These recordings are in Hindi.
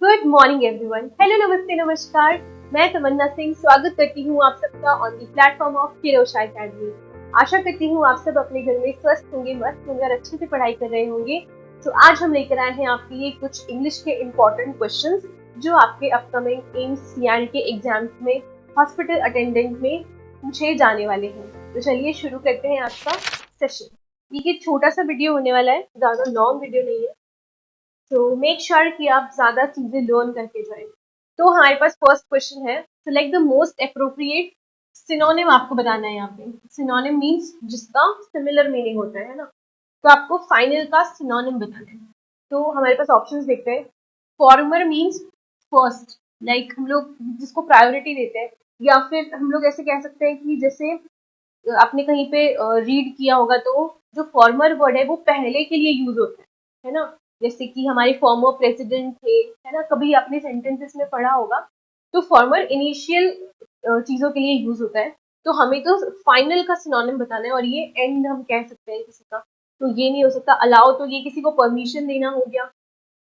Good morning everyone. हेलो, नमस्ते, नमस्कार। मैं तमन्ना सिंह स्वागत करती हूँ आप सबका on the platform of Kirosha academy. आशा करती हूँ आप सब अपने घर में स्वस्थ होंगे, मस्त होंगे और अच्छे से पढ़ाई कर रहे होंगे। तो आज हम लेकर आए हैं आपके लिए कुछ इंग्लिश के इम्पोर्टेंट क्वेश्चंस जो आपके अपकमिंग एम्स यानी के एग्जाम्स में हॉस्पिटल अटेंडेंट में पूछे जाने वाले हैं। तो चलिए शुरू करते हैं आज का सेशन। ये छोटा सा वीडियो होने वाला है, ज्यादा लॉन्ग वीडियो नहीं है, तो मेक श्योर कि आप ज्यादा चीजें लर्न करके जाएं। तो हमारे पास फर्स्ट क्वेश्चन है, select the most appropriate synonym. आपको बताना है यहाँ पे सिनोनिम मीन्स जिसका सिमिलर मीनिंग होता है ना, तो आपको फाइनल का सिनोनिम बताना है। तो हमारे पास ऑप्शंस देखते हैं। फॉर्मर मीन्स फर्स्ट, लाइक हम लोग जिसको प्रायोरिटी देते हैं, या फिर हम लोग ऐसे कह सकते हैं कि जैसे आपने कहीं पे रीड किया होगा तो जो फॉर्मर वर्ड है वो पहले के लिए यूज होता है ना। जैसे कि हमारे फॉर्मर प्रेसिडेंट थे, है ना, कभी आपने सेंटेंसेस में पढ़ा होगा। तो फॉर्मर इनिशियल चीजों के लिए यूज होता है। तो हमें तो फाइनल का सिनोनिम बताना है, और ये एंड हम कह सकते हैं किसी का, तो ये नहीं हो सकता। अलाउ तो ये किसी को परमिशन देना हो गया।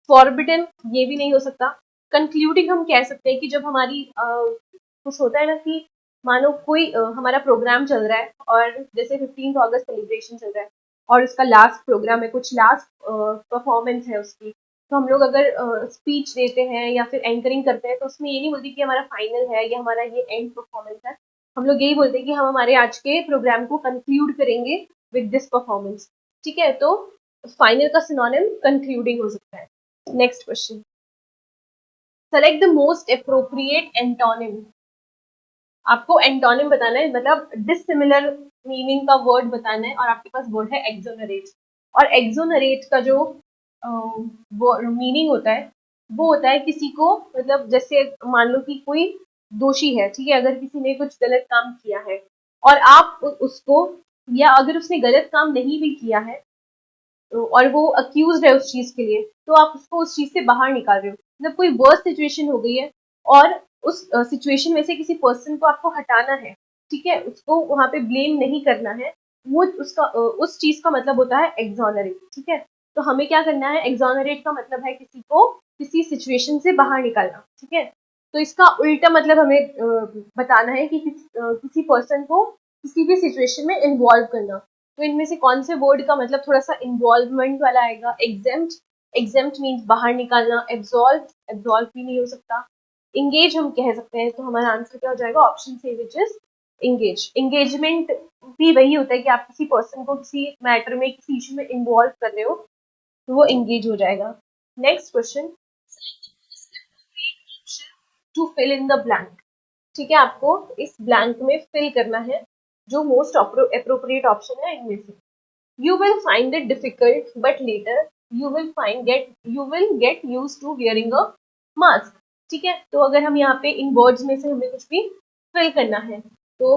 फॉरबिडन ये भी नहीं हो सकता। कंक्लूडिंग हम कह सकते हैं कि जब हमारी कुछ होता है ना कि मानो कोई हमारा प्रोग्राम चल रहा है और जैसे 15 अगस्त सेलिब्रेशन चल रहा है और उसका लास्ट प्रोग्राम है, कुछ लास्ट परफॉर्मेंस है उसकी, तो हम लोग अगर स्पीच देते हैं या फिर एंकरिंग करते हैं तो उसमें ये नहीं बोलते कि हमारा फाइनल है या हमारा ये एंड परफॉर्मेंस है। हम लोग यही बोलते हैं कि हम हमारे आज के प्रोग्राम को कंक्लूड करेंगे विद दिस परफॉर्मेंस। ठीक है, तो फाइनल का सिनोनिम कंक्लूडिंग हो सकता है। Next question, select the most appropriate antonym. आपको एंटोनिम बताना है, मतलब डिसिमिलर मीनिंग का वर्ड बताना है, और आपके पास वर्ड है एक्सोनरेट। और एक्सोनरेट का जो मीनिंग होता है वो होता है किसी को, मतलब जैसे मान लो कि कोई दोषी है, ठीक है, अगर किसी ने कुछ गलत काम किया है और आप उसको, या अगर उसने गलत काम नहीं भी किया है और वो अक्यूज है उस चीज के लिए, तो आप उसको उस चीज से बाहर निकाल रहे हो। मतलब कोई वर्स सिचुएशन हो गई है और उस सिचुएशन में से किसी पर्सन को आपको हटाना है, ठीक है, उसको वहां पे ब्लेम नहीं करना है। वो उसका उस चीज का मतलब होता है एक्सोनरेट। ठीक है, तो हमें क्या करना है, एक्सोनरेट का मतलब है किसी को किसी सिचुएशन से बाहर निकालना। ठीक है, तो इसका उल्टा मतलब हमें बताना है कि किसी पर्सन को किसी भी सिचुएशन में इन्वॉल्व करना। तो इनमें से कौन से वर्ड का मतलब थोड़ा सा इन्वॉल्वमेंट वाला आएगा? एग्जेम्प्ट, एग्जेम्प्ट मीन्स बाहर निकालना। एब्सॉल्व, एब्सॉल्व भी नहीं हो सकता। इंगेज हम कह सकते हैं, तो हमारा आंसर क्या हो जाएगा? Option C which is engage. Engagement भी वही होता है कि आप किसी पर्सन को किसी मैटर में, किसी इशू में इन्वॉल्व कर रहे हो, तो वो इंगेज हो जाएगा। Next question, to fill in the blank. ठीक है, आपको इस ब्लैंक में फिल करना है जो मोस्ट अप्रोप्रिएट ऑप्शन है इनमें से। You will find it difficult, but later you will get used to wearing a mask. ठीक है, तो अगर हम यहाँ पे इन वर्ड्स में से हमें कुछ भी फिल करना है तो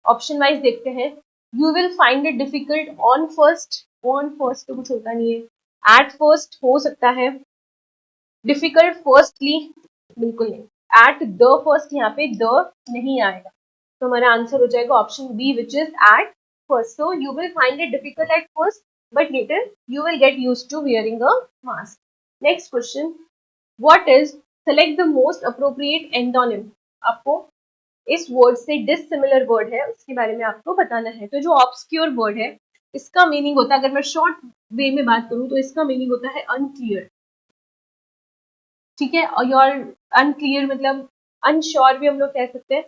ऑप्शन वाइज देखते हैं। You will find it difficult on first, on first तो कुछ होता नहीं है, at first हो सकता है, difficult firstly बिल्कुल नहीं, at the first यहाँ पे the नहीं आएगा, तो हमारा आंसर हो जाएगा option B which is at first. So you will find it difficult at first, but later you will get used to wearing a mask. Next question, what is, select the most appropriate antonym. आपको इस वर्ड से डिसिमिलर वर्ड है उसके बारे में आपको बताना है। तो जो ऑब्सक्योर वर्ड है इसका मीनिंग होता है, अगर मैं शॉर्ट वे में बात करूं तो इसका मीनिंग होता है अनक्लियर। ठीक है, और योर अनक्लियर मतलब अनश्योर भी हम लोग कह सकते हैं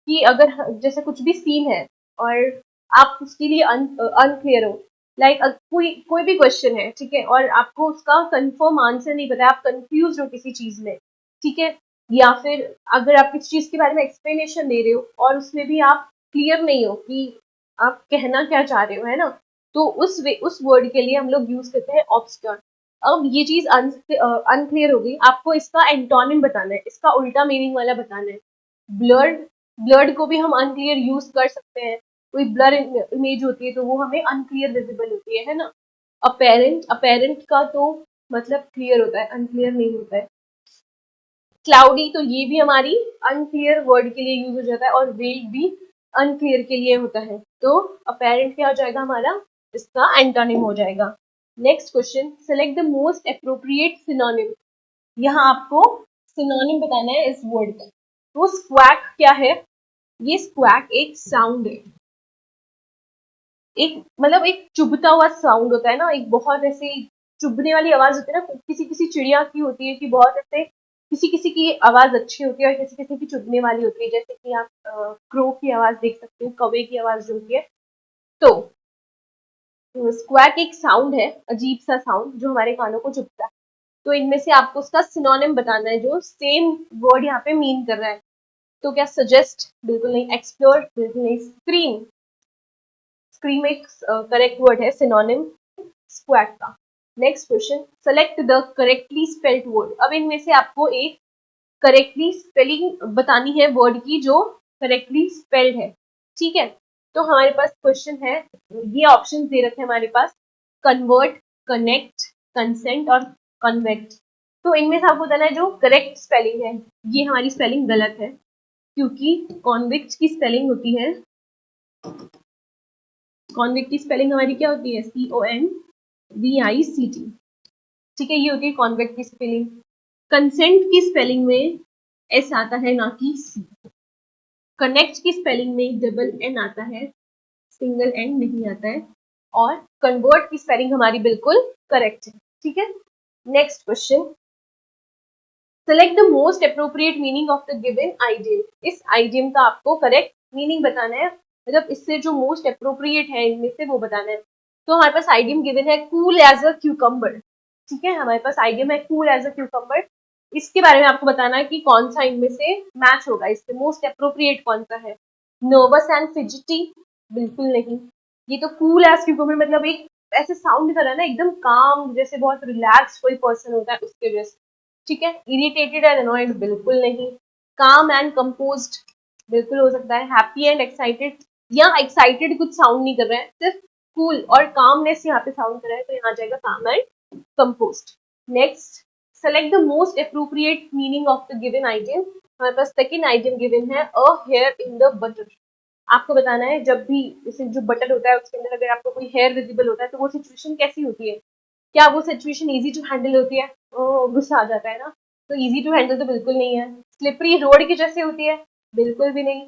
कि अगर जैसे कुछ भी सीन है और आप उसके लिए अनक्लियर हो, लाइक कोई कोई भी क्वेश्चन है, ठीक है, और आपको उसका कंफर्म आंसर नहीं पता है, आप कंफ्यूज हो किसी चीज में, ठीक है, या फिर अगर आप किसी चीज के बारे में एक्सप्लेनेशन दे रहे हो और उसमें भी आप क्लियर नहीं हो कि आप कहना क्या चाह रहे हो, है ना, तो उस वर्ड के लिए हम लोग यूज करते हैं ऑब्सक्योर। अब ये चीज अनक्लियर हो गई, आपको इसका एंटोनिम बताना है, इसका उल्टा मीनिंग वाला बताना है। ब्लर्ड, ब्लर्ड को भी हम अनक्लियर यूज कर सकते हैं। कोई ब्लर इमेज होती है तो वो हमें अनक्लियर विजिबल होती है ना। अपेरेंट, अपेरेंट का तो मतलब क्लियर होता है, अनक्लियर नहीं होता है। क्लाउडी, तो ये भी हमारी अनक्लियर वर्ड के लिए यूज हो जाता है, और वेग भी अनक्लियर के लिए होता है। तो अपेरेंट क्या हो जाएगा हमारा, इसका एंटोनिम हो जाएगा। Next question, select the most appropriate synonym. यहाँ आपको सिनोनिम बताना है इस वर्ड का। तो स्क्वैक क्या है? ये स्क्वैक एक साउंड है, एक मतलब एक चुभता हुआ साउंड होता है ना, एक बहुत ऐसे चुभने वाली आवाज होती है ना, किसी किसी चिड़िया की होती है कि बहुत ऐसे, किसी किसी की आवाज अच्छी होती है और किसी किसी की चुभने वाली होती है, जैसे कि आप क्रो की आवाज देख सकते हो, कौवे की आवाज जो होती है। तो स्क्वैक एक साउंड है, अजीब सा साउंड जो हमारे कानों को चुभता है। तो इनमें से आपको उसका सिनोनिम बताना है जो सेम वर्ड यहाँ पे मीन कर रहा है। तो क्या सजेस्ट? बिल्कुल नहीं। एक्सप्लोर? बिल्कुल नहीं। स्क्रीम? स्क्रीम एक करेक्ट वर्ड है सिनोनिम स्क्वैक का। Next question, select the correctly spelled word. अब इनमें से आपको एक करेक्टली स्पेलिंग बतानी है वर्ड की जो करेक्टली स्पेल्ड है, ठीक है। तो हमारे पास क्वेश्चन है, ये ऑप्शन दे रखे हैं हमारे पास, कन्वर्ट, कनेक्ट, कंसेंट और कन्वेक्ट। तो इनमें से आपको बताना है जो करेक्ट स्पेलिंग है। ये हमारी स्पेलिंग गलत है, क्योंकि कॉन्विक्ट की स्पेलिंग होती है, कॉन्विक्ट की स्पेलिंग हमारी क्या होती है? CONVICT, ठीक है, ये होती है कॉन्वेक्ट की स्पेलिंग। कंसेंट की स्पेलिंग में एस आता है, ना कि सी। कनेक्ट की स्पेलिंग में डबल एन आता है, सिंगल एन नहीं आता है। और कन्वर्ट की स्पेलिंग हमारी बिल्कुल करेक्ट है, ठीक है। Next question, select the most appropriate meaning of the given idiom. इस आइडियम का आपको करेक्ट मीनिंग बताना है, मतलब इससे जो मोस्ट अप्रोप्रिएट है इनमें से वो बताना है। तो हमारे पास आइडियम गिवन है कूल एज अ क्यूकम्बर, ठीक है, हमारे पास आइडियम है कूल एज अ क्यूकम्बर। इसके बारे में आपको बताना है कि कौन सा इनमें से मैच होगा, इससे मोस्ट अप्रोप्रिएट कौन सा है। Nervous and fidgety? बिल्कुल नहीं। ये तो कूल एज क्यूकम्बर मतलब एक ऐसे साउंड कर रहा है ना, एकदम काम जैसे, बहुत रिलैक्स कोई पर्सन होता है उसके जैसे, ठीक है। Irritated and annoyed? बिल्कुल नहीं। काम एंड कंपोज्ड? बिल्कुल हो सकता है। Happy and excited? या एक्साइटेड कुछ साउंड नहीं कर रहा है, सिर्फ कूल और कामनेस यहाँ पे साउंड कर रहा है, तो यहाँ जाएगा काम and composed. Next, select the most appropriate meaning of the given idiom. हमारे पास सेकेंड आइडियम गिवन है a here in the butter. आपको बताना है जब भी जैसे जो बटर होता है उसके अंदर अगर आपको कोई हेयर विजिबल होता है तो वो सिचुएशन कैसी होती है? क्या वो सिचुएशन इजी टू हैंडल होती है? गुस्सा आ जाता है ना, तो इजी टू हैंडल तो बिल्कुल नहीं है। स्लिपरी रोड की जैसे होती है? बिल्कुल भी नहीं।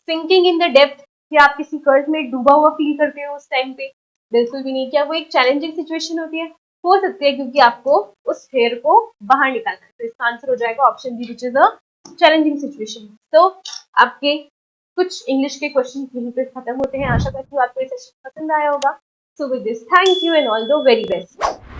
सिंकिंग इन द डेप्थ, क्या आप किसी कर्ज में डूबा हुआ फील करते हो उस टाइम पे? बिल्कुल भी नहीं। क्या वो एक चैलेंजिंग सिचुएशन होती है? हो सकती है, क्योंकि आपको उस हेयर को बाहर निकालना है। तो इसका आंसर हो जाएगा option B, which is a challenging situation. तो आपके कुछ इंग्लिश के क्वेश्चन यहीं पे खत्म होते हैं। आशा करती हूँ आपको ये सेशन पसंद आया होगा। So with this, thank you and all the very best.